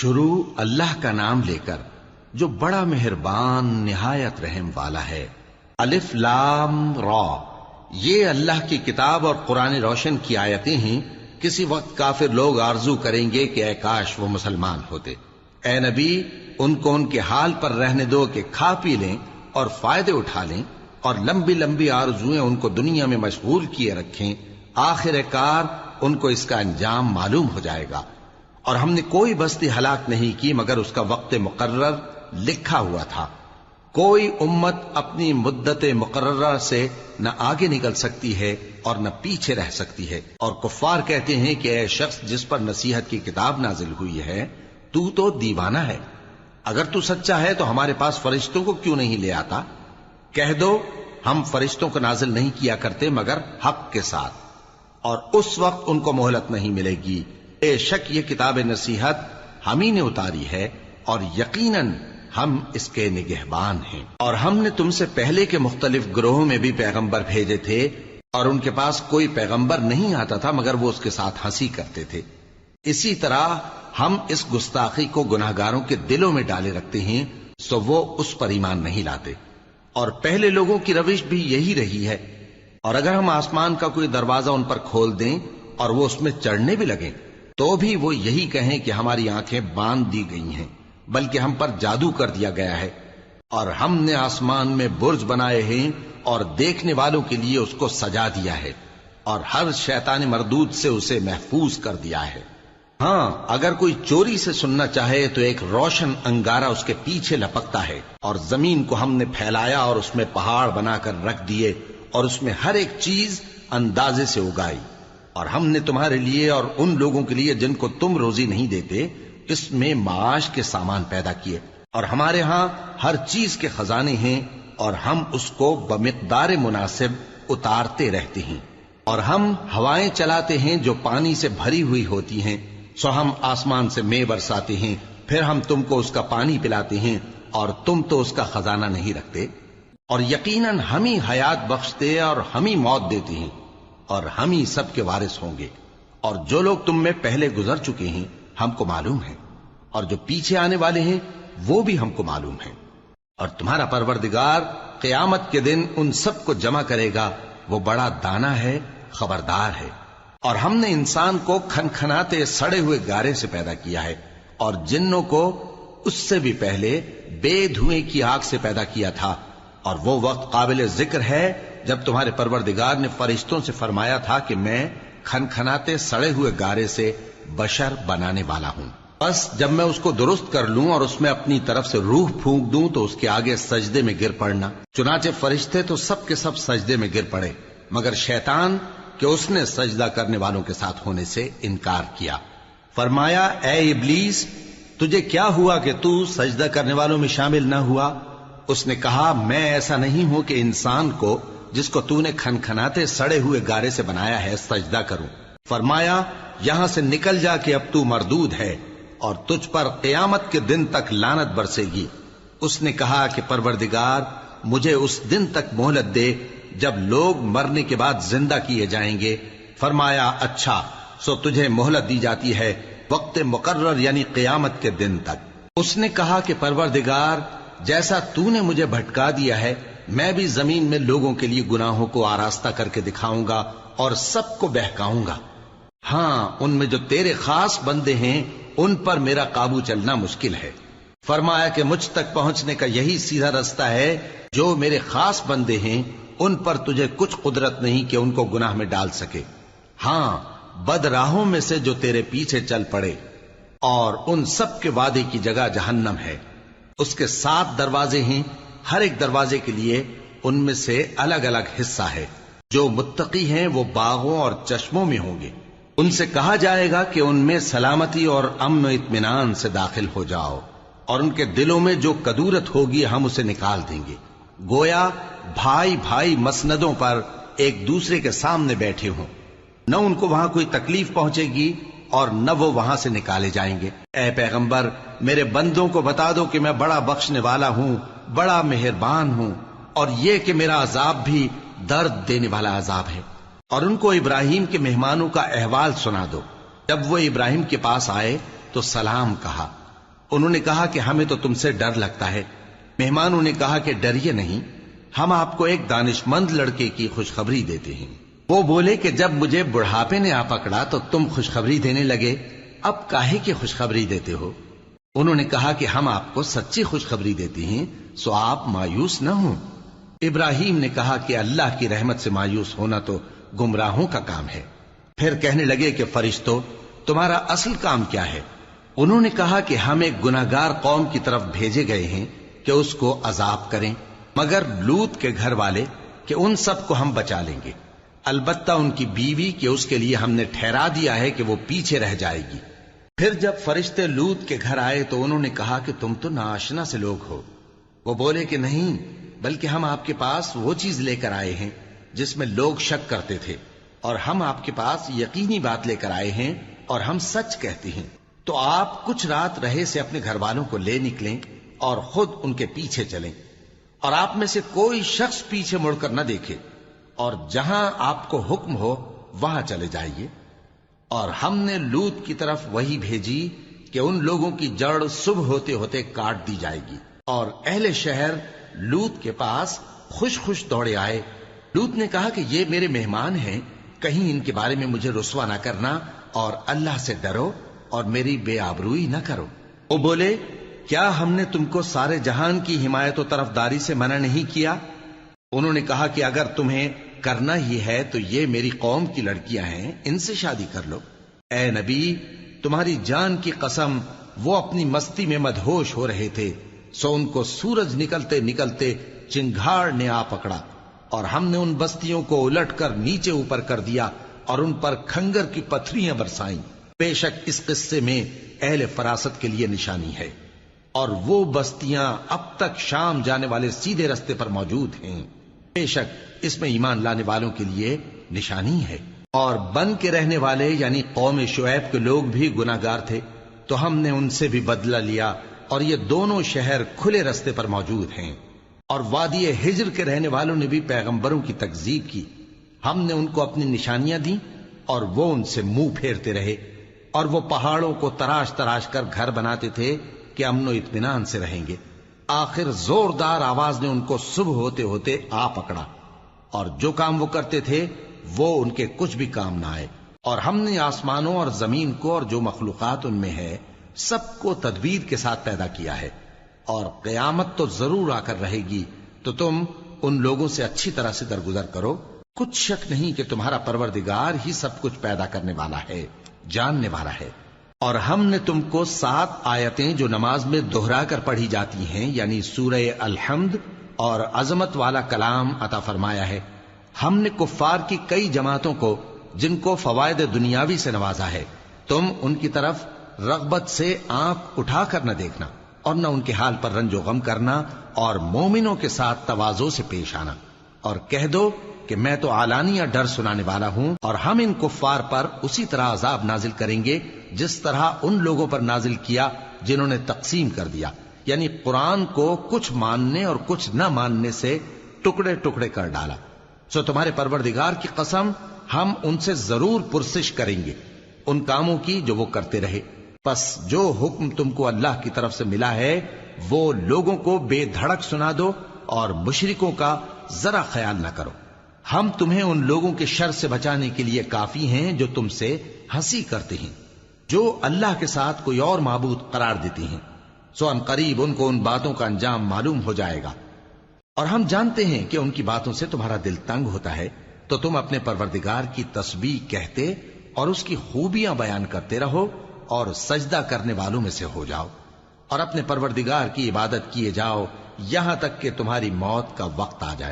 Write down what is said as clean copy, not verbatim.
شروع اللہ کا نام لے کر جو بڑا مہربان نہایت رحم والا ہے۔ الف لام را، یہ اللہ کی کتاب اور قرآن روشن کی آیتیں ہیں۔ کسی وقت کافر لوگ آرزو کریں گے کہ اے کاش وہ مسلمان ہوتے۔ اے نبی، ان کو ان کے حال پر رہنے دو کہ کھا پی لیں اور فائدے اٹھا لیں، اور لمبی لمبی آرزویں ان کو دنیا میں مشغول کیے رکھیں۔ آخر کار ان کو اس کا انجام معلوم ہو جائے گا۔ اور ہم نے کوئی بستی ہلاک نہیں کی مگر اس کا وقت مقرر لکھا ہوا تھا۔ کوئی امت اپنی مدت مقررہ سے نہ آگے نکل سکتی ہے اور نہ پیچھے رہ سکتی ہے۔ اور کفار کہتے ہیں کہ اے شخص جس پر نصیحت کی کتاب نازل ہوئی ہے، تو دیوانہ ہے۔ اگر تو سچا ہے تو ہمارے پاس فرشتوں کو کیوں نہیں لے آتا؟ کہہ دو ہم فرشتوں کو نازل نہیں کیا کرتے مگر حق کے ساتھ، اور اس وقت ان کو مہلت نہیں ملے گی۔ بے شک یہ کتاب نصیحت ہم ہی نے اتاری ہے، اور یقیناً ہم اس کے نگہبان ہیں۔ اور ہم نے تم سے پہلے کے مختلف گروہوں میں بھی پیغمبر بھیجے تھے، اور ان کے پاس کوئی پیغمبر نہیں آتا تھا مگر وہ اس کے ساتھ ہنسی کرتے تھے۔ اسی طرح ہم اس گستاخی کو گناہگاروں کے دلوں میں ڈالے رکھتے ہیں، سو وہ اس پر ایمان نہیں لاتے۔ اور پہلے لوگوں کی روش بھی یہی رہی ہے۔ اور اگر ہم آسمان کا کوئی دروازہ ان پر کھول دیں اور وہ اس میں چڑھنے بھی لگیں تو بھی وہ یہی کہیں کہ ہماری آنکھیں باندھ دی گئی ہیں، بلکہ ہم پر جادو کر دیا گیا ہے۔ اور ہم نے آسمان میں برج بنائے ہیں اور دیکھنے والوں کے لیے اس کو سجا دیا ہے، اور ہر شیطان مردود سے اسے محفوظ کر دیا ہے۔ ہاں، اگر کوئی چوری سے سننا چاہے تو ایک روشن انگارہ اس کے پیچھے لپکتا ہے، اور زمین کو ہم نے پھیلایا اور اس میں پہاڑ بنا کر رکھ دیے، اور اس میں ہر ایک چیز اندازے سے اگائی۔ اور ہم نے تمہارے لیے اور ان لوگوں کے لیے جن کو تم روزی نہیں دیتے اس میں معاش کے سامان پیدا کیے، اور ہمارے ہاں ہر چیز کے خزانے ہیں، اور ہم اس کو بمقدار مناسب اتارتے رہتے ہیں۔ اور ہم ہوائیں چلاتے ہیں جو پانی سے بھری ہوئی ہوتی ہیں، سو ہم آسمان سے مے برساتے ہیں، پھر ہم تم کو اس کا پانی پلاتے ہیں، اور تم تو اس کا خزانہ نہیں رکھتے۔ اور یقیناً ہم ہی حیات بخشتے اور ہم ہی موت دیتے ہیں، اور ہم ہی سب کے وارث ہوں گے۔ اور جو لوگ تم میں پہلے گزر چکے ہیں ہم کو معلوم ہے، اور جو پیچھے آنے والے ہیں وہ بھی ہم کو معلوم ہے۔ اور تمہارا پروردگار قیامت کے دن ان سب کو جمع کرے گا، وہ بڑا دانا ہے، خبردار ہے۔ اور ہم نے انسان کو کھنکھناتے سڑے ہوئے گارے سے پیدا کیا ہے، اور جنوں کو اس سے بھی پہلے بے دھوئیں کی آگ سے پیدا کیا تھا۔ اور وہ وقت قابل ذکر ہے جب تمہارے پروردگار نے فرشتوں سے فرمایا تھا کہ میں کھنکھناتے سڑے ہوئے گارے سے بشر بنانے والا ہوں، بس جب میں اس کو درست کر لوں اور اس میں اپنی طرف سے روح پھونک دوں تو اس کے آگے سجدے میں گر پڑنا۔ چنانچہ فرشتے تو سب کے سب سجدے میں گر پڑے مگر شیطان کہ اس نے سجدہ کرنے والوں کے ساتھ ہونے سے انکار کیا۔ فرمایا اے ابلیس، تجھے کیا ہوا کہ تو سجدہ کرنے والوں میں شامل نہ ہوا؟ اس نے کہا میں ایسا نہیں ہوں کہ انسان کو جس کو تو نے کھنکھناتے سڑے ہوئے گارے سے بنایا ہے سجدہ کروں۔ فرمایا یہاں سے نکل جا کہ اب تو مردود ہے، اور تجھ پر قیامت کے دن تک لعنت برسے گی۔ اس نے کہا کہ پروردگار مجھے اس دن تک مہلت دے جب لوگ مرنے کے بعد زندہ کیے جائیں گے۔ فرمایا اچھا، سو تجھے مہلت دی جاتی ہے وقت مقرر یعنی قیامت کے دن تک۔ اس نے کہا کہ پروردگار جیسا تو نے مجھے بھٹکا دیا ہے میں بھی زمین میں لوگوں کے لیے گناہوں کو آراستہ کر کے دکھاؤں گا اور سب کو بہکاؤں گا۔ ہاں، ان میں جو تیرے خاص بندے ہیں ان پر میرا قابو چلنا مشکل ہے۔ فرمایا کہ مجھ تک پہنچنے کا یہی سیدھا رستہ ہے، جو میرے خاص بندے ہیں ان پر تجھے کچھ قدرت نہیں کہ ان کو گناہ میں ڈال سکے۔ ہاں، بد راہوں میں سے جو تیرے پیچھے چل پڑے، اور ان سب کے وعدے کی جگہ جہنم ہے۔ اس کے 7 دروازے ہیں، ہر ایک دروازے کے لیے ان میں سے الگ الگ حصہ ہے۔ جو متقی ہیں وہ باغوں اور چشموں میں ہوں گے۔ ان سے کہا جائے گا کہ ان میں سلامتی اور امن و اطمینان سے داخل ہو جاؤ، اور ان کے دلوں میں جو کدورت ہوگی ہم اسے نکال دیں گے، گویا بھائی بھائی مسندوں پر ایک دوسرے کے سامنے بیٹھے ہوں۔ نہ ان کو وہاں کوئی تکلیف پہنچے گی اور نہ وہ وہاں سے نکالے جائیں گے۔ اے پیغمبر میرے بندوں کو بتا دو کہ میں بڑا بخشنے والا ہوں، بڑا مہربان ہوں، اور یہ کہ میرا عذاب بھی درد دینے والا عذاب ہے۔ اور ان کو ابراہیم کے مہمانوں کا احوال سنا دو۔ جب وہ ابراہیم کے پاس آئے تو سلام کہا، انہوں نے کہا کہ ہمیں تو تم سے ڈر لگتا ہے۔ مہمانوں نے کہا کہ ڈریے نہیں، ہم آپ کو ایک دانشمند لڑکے کی خوشخبری دیتے ہیں۔ وہ بولے کہ جب مجھے بڑھاپے نے آ پکڑا تو تم خوشخبری دینے لگے، اب کاہے کی خوشخبری دیتے ہو؟ انہوں نے کہا کہ ہم آپ کو سچی خوشخبری دیتے ہیں، سو آپ مایوس نہ ہوں۔ ابراہیم نے کہا کہ اللہ کی رحمت سے مایوس ہونا تو گمراہوں کا کام ہے۔ پھر کہنے لگے کہ فرشتوں، تمہارا اصل کام کیا ہے؟ انہوں نے کہا کہ ہم ایک گناہگار قوم کی طرف بھیجے گئے ہیں کہ اس کو عذاب کریں، مگر لوط کے گھر والے کہ ان سب کو ہم بچا لیں گے، البتہ ان کی بیوی کہ اس کے لیے ہم نے ٹھہرا دیا ہے کہ وہ پیچھے رہ جائے گی۔ پھر جب فرشتے لوط کے گھر آئے تو انہوں نے کہا کہ تم تو ناآشنا سے لوگ ہو۔ وہ بولے کہ نہیں، بلکہ ہم آپ کے پاس وہ چیز لے کر آئے ہیں جس میں لوگ شک کرتے تھے، اور ہم آپ کے پاس یقینی بات لے کر آئے ہیں اور ہم سچ کہتے ہیں۔ تو آپ کچھ رات رہے سے اپنے گھر والوں کو لے نکلیں اور خود ان کے پیچھے چلیں، اور آپ میں سے کوئی شخص پیچھے مڑ کر نہ دیکھے، اور جہاں آپ کو حکم ہو وہاں چلے جائیے۔ اور ہم نے لوط کی طرف وہی بھیجی کہ ان لوگوں کی جڑ صبح ہوتے ہوتے کاٹ دی جائے گی، اور اہل شہر لوط کے پاس خوش خوش دوڑے آئے۔ لوط نے کہا کہ یہ میرے مہمان ہیں، کہیں ان کے بارے میں مجھے رسوا نہ کرنا، اور اللہ سے ڈرو اور میری بے آبروئی نہ کرو۔ وہ بولے، کیا ہم نے تم کو سارے جہان کی حمایت و طرفداری سے منع نہیں کیا؟ انہوں نے کہا کہ اگر تمہیں کرنا ہی ہے تو یہ میری قوم کی لڑکیاں ہیں، ان سے شادی کر لو۔ اے نبی، تمہاری جان کی قسم، وہ اپنی مستی میں مدہوش ہو رہے تھے، سو ان کو سورج نکلتے نکلتے چنگھاڑ نے آ پکڑا، اور ہم نے ان بستیوں کو الٹ کر نیچے اوپر کر دیا اور ان پر کھنگر کی پتھریاں برسائیں۔ بے شک اس قصے میں اہل فراست کے لیے نشانی ہے، اور وہ بستیاں اب تک شام جانے والے سیدھے رستے پر موجود ہیں۔ بے شک اس میں ایمان لانے والوں کے لیے نشانی ہے۔ اور بن کے رہنے والے یعنی قوم شعیب کے لوگ بھی گناہگار تھے، تو ہم نے ان سے بھی بدلہ لیا، اور یہ دونوں شہر کھلے رستے پر موجود ہیں۔ اور وادی ہجر کے رہنے والوں نے بھی پیغمبروں کی تکذیب کی، ہم نے ان کو اپنی نشانیاں دیں اور وہ ان سے منہ پھیرتے رہے، اور وہ پہاڑوں کو تراش تراش کر گھر بناتے تھے کہ امن و اطمینان سے رہیں گے۔ آخر زوردار آواز نے ان کو صبح ہوتے ہوتے آ پکڑا، اور جو کام وہ کرتے تھے وہ ان کے کچھ بھی کام نہ آئے۔ اور ہم نے آسمانوں اور زمین کو اور جو مخلوقات ان میں ہے سب کو تدبیر کے ساتھ پیدا کیا ہے، اور قیامت تو ضرور آ کر رہے گی، تو تم ان لوگوں سے اچھی طرح سے درگزر کرو۔ کچھ شک نہیں کہ تمہارا پروردگار ہی سب کچھ پیدا کرنے والا ہے، جاننے والا ہے۔ اور ہم نے تم کو 7 آیتیں جو نماز میں دہرا کر پڑھی جاتی ہیں، یعنی سورہ الحمد اور عظمت والا کلام عطا فرمایا ہے۔ ہم نے کفار کی کئی جماعتوں کو جن کو فوائد دنیاوی سے نوازا ہے، تم ان کی طرف رغبت سے آنکھ اٹھا کر نہ دیکھنا، اور نہ ان کے حال پر رنج و غم کرنا، اور مومنوں کے ساتھ تواضع سے پیش آنا، اور کہہ دو کہ میں تو اعلانیہ ڈر سنانے والا ہوں، اور ہم ان کفار پر اسی طرح عذاب نازل کریں گے جس طرح ان لوگوں پر نازل کیا جنہوں نے تقسیم کر دیا، یعنی قرآن کو کچھ ماننے اور کچھ نہ ماننے سے ٹکڑے ٹکڑے کر ڈالا۔ سو تمہارے پروردگار کی قسم، ہم ان سے ضرور پرسش کریں گے ان کاموں کی جو وہ کرتے رہے۔ پس جو حکم تم کو اللہ کی طرف سے ملا ہے وہ لوگوں کو بے دھڑک سنا دو، اور مشرکوں کا ذرا خیال نہ کرو۔ ہم تمہیں ان لوگوں کے شر سے بچانے کے لیے کافی ہیں جو تم سے ہنسی کرتے ہیں، جو اللہ کے ساتھ کوئی اور معبود قرار دیتی ہیں، سو ان قریب ان کو ان باتوں کا انجام معلوم ہو جائے گا۔ اور ہم جانتے ہیں کہ ان کی باتوں سے تمہارا دل تنگ ہوتا ہے، تو تم اپنے پروردگار کی تسبیح کہتے اور اس کی خوبیاں بیان کرتے رہو، اور سجدہ کرنے والوں میں سے ہو جاؤ، اور اپنے پروردگار کی عبادت کیے جاؤ یہاں تک کہ تمہاری موت کا وقت آ جائے۔